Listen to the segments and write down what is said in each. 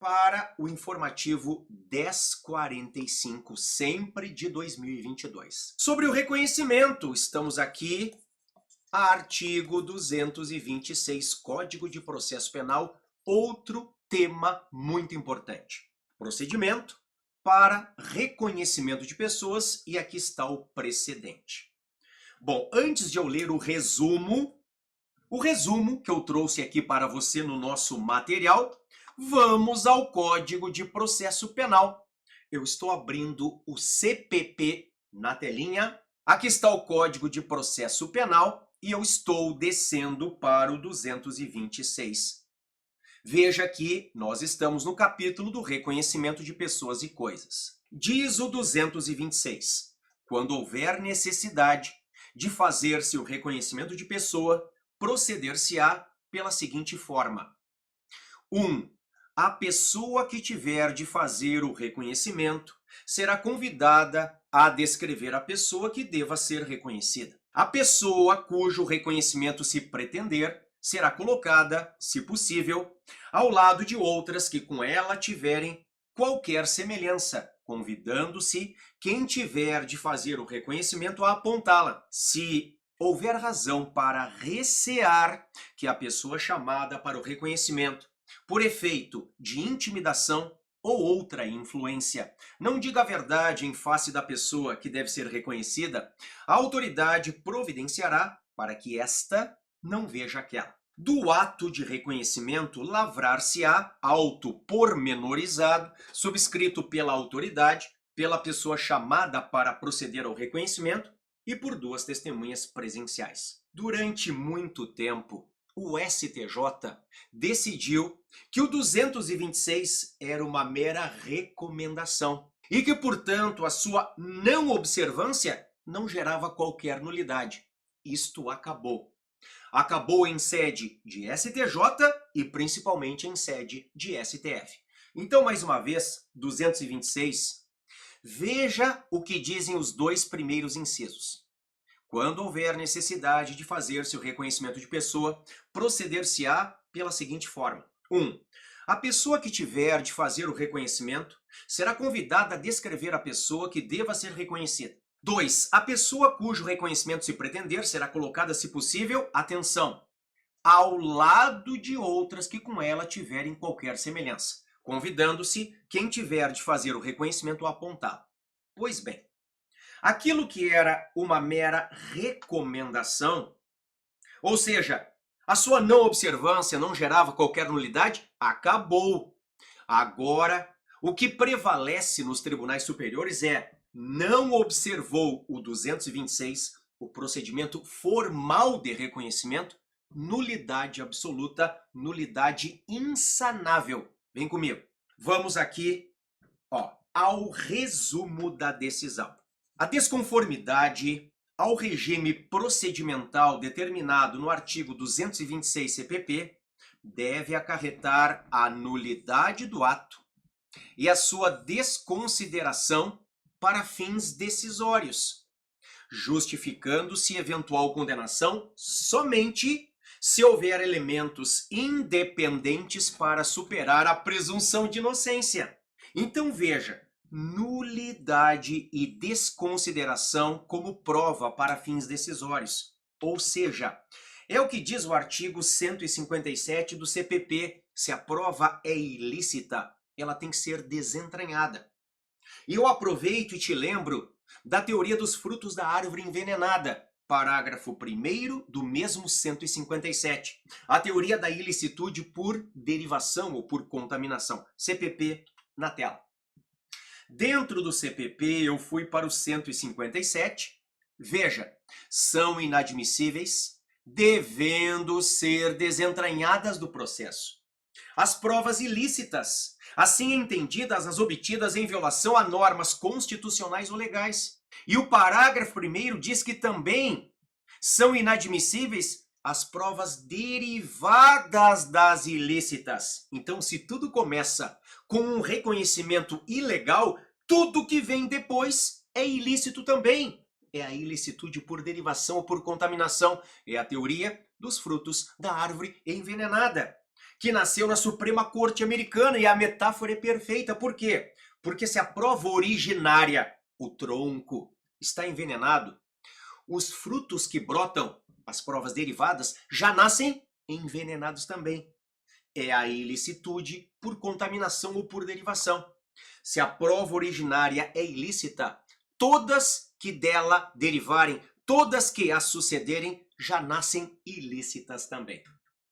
para o informativo 1045, sempre de 2022. Sobre o reconhecimento, estamos aqui, artigo 226, Código de Processo Penal, outro tema muito importante. Procedimento para reconhecimento de pessoas, e aqui está o precedente. Bom, antes de eu ler o resumo que eu trouxe aqui para você no nosso material, vamos ao Código de Processo Penal. Eu estou abrindo o CPP na telinha. Aqui está o Código de Processo Penal e eu estou descendo para o 226. Veja que nós estamos no capítulo do reconhecimento de pessoas e coisas. Diz o 226: quando houver necessidade de fazer-se o reconhecimento de pessoa, proceder-se-á pela seguinte forma. 1. A pessoa que tiver de fazer o reconhecimento será convidada a descrever a pessoa que deva ser reconhecida. A pessoa cujo reconhecimento se pretender será colocada, se possível, ao lado de outras que com ela tiverem qualquer semelhança, convidando-se quem tiver de fazer o reconhecimento a apontá-la. Se houver razão para recear que a pessoa chamada para o reconhecimento, por efeito de intimidação ou outra influência, não diga a verdade em face da pessoa que deve ser reconhecida, a autoridade providenciará para que esta não veja aquela. Do ato de reconhecimento lavrar-se-á auto pormenorizado, subscrito pela autoridade, pela pessoa chamada para proceder ao reconhecimento e por duas testemunhas presenciais. Durante muito tempo, o STJ decidiu que o 226 era uma mera recomendação e que, portanto, a sua não observância não gerava qualquer nulidade. Isto acabou. Acabou em sede de STJ e principalmente em sede de STF. Então, mais uma vez, 226, veja o que dizem os dois primeiros incisos. Quando houver necessidade de fazer-se o reconhecimento de pessoa, proceder-se-á pela seguinte forma. 1. A pessoa que tiver de fazer o reconhecimento será convidada a descrever a pessoa que deva ser reconhecida. 2. A pessoa cujo reconhecimento se pretender será colocada, se possível, atenção, ao lado de outras que com ela tiverem qualquer semelhança, convidando-se quem tiver de fazer o reconhecimento a apontá-lo. Pois bem, aquilo que era uma mera recomendação, ou seja, a sua não observância não gerava qualquer nulidade, acabou. Agora, o que prevalece nos tribunais superiores é não observou o 226, o procedimento formal de reconhecimento, nulidade absoluta, nulidade insanável. Vem comigo. Vamos aqui, ao resumo da decisão. A desconformidade ao regime procedimental determinado no artigo 226 CPP deve acarretar a nulidade do ato e a sua desconsideração para fins decisórios, justificando-se eventual condenação somente se houver elementos independentes para superar a presunção de inocência. Então veja, nulidade e desconsideração como prova para fins decisórios. Ou seja, é o que diz o artigo 157 do CPP. Se a prova é ilícita, ela tem que ser desentranhada. E eu aproveito e te lembro da teoria dos frutos da árvore envenenada, parágrafo 1º do mesmo 157. A teoria da ilicitude por derivação ou por contaminação. CPP na tela. Dentro do CPP eu fui para o 157. Veja, são inadmissíveis, devendo ser desentranhadas do processo as provas ilícitas, assim entendidas as obtidas em violação a normas constitucionais ou legais. E o parágrafo 1º diz que também são inadmissíveis as provas derivadas das ilícitas. Então, se tudo começa com um reconhecimento ilegal, tudo que vem depois é ilícito também. É a ilicitude por derivação ou por contaminação. É a teoria dos frutos da árvore envenenada, que nasceu na Suprema Corte Americana, e a metáfora é perfeita. Por quê? Porque se a prova originária, o tronco, está envenenado, os frutos que brotam, as provas derivadas, já nascem envenenados também. É a ilicitude por contaminação ou por derivação. Se a prova originária é ilícita, todas que dela derivarem, todas que a sucederem, já nascem ilícitas também.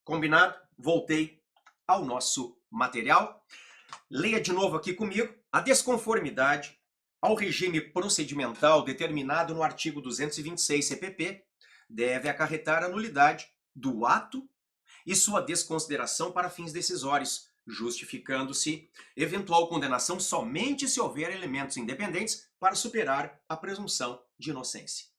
Combinado? Voltei ao nosso material. Leia de novo aqui comigo. A desconformidade ao regime procedimental determinado no artigo 226 CPP deve acarretar a nulidade do ato e sua desconsideração para fins decisórios, justificando-se eventual condenação somente se houver elementos independentes para superar a presunção de inocência.